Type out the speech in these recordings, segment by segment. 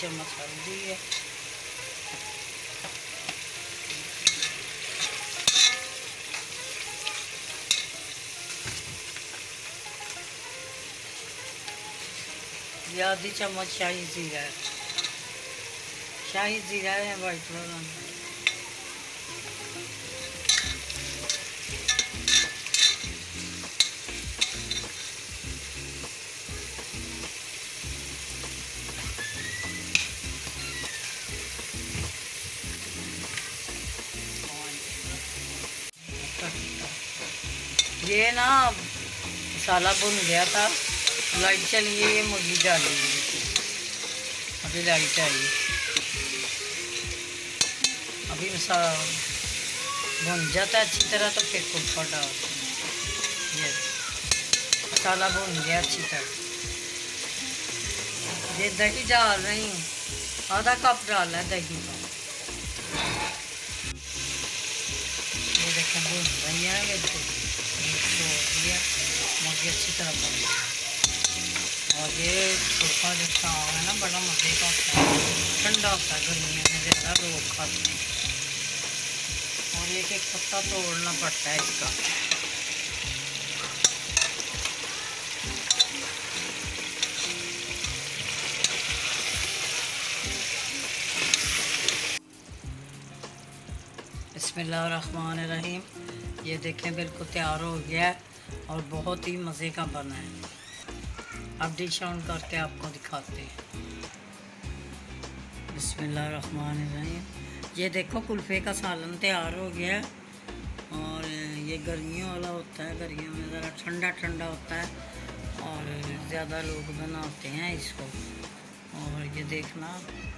चम्मच हल्दी है, ये आधी चम्मच शाही जीरा है, शाही जीरा है वाइट वाला। ये ना मसाला भुन गया था, लाइट चली है, ये मुर्गी डाली अभी लाइट आई। अभी मसाला भुन जाता है अच्छी तरह तो फिर कुल्फा डाल। ये मसाला भुन गया अच्छी तरह। ये दही डाल रही हूँ, आधा कप डालना है दही का। ये देखें भुन रही है बिल्कुल, छोड़ दिया मुर्गी अच्छी तरह बन गई। और ये कुल्फा जो चाव है ना बड़ा मज़े का होता है, ठंडा होता है, गर्मियों में ज़्यादा लोग खाते हैं। और एक एक पत्ता तोड़ना पड़ता है इसका। बिस्मिल्लाहिर्रहमानिर्रहीम। ये देखें बिल्कुल तैयार हो गया है और बहुत ही मज़े का बना है। अब डिश ऑन करके आपको दिखाते हैं। बिस्मिल्लाहिर्रहमानिर्रहीम। ये देखो कुल्फ़े का सालन तैयार हो गया है। और ये गर्मियों वाला होता है, गर्मियों में ज़रा ठंडा ठंडा होता है और ज़्यादा लोग बनाते हैं इसको। और ये देखना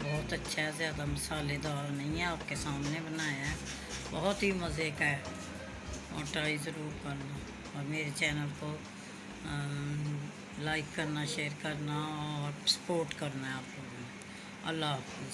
बहुत अच्छा है, ज़्यादा मसालेदार नहीं है, आपके सामने बनाया है, बहुत ही मज़े का है। और ट्राई ज़रूर करना और मेरे चैनल को लाइक करना, शेयर करना और सपोर्ट करना है आप लोगों ने। अल्लाह हाफ़िज़।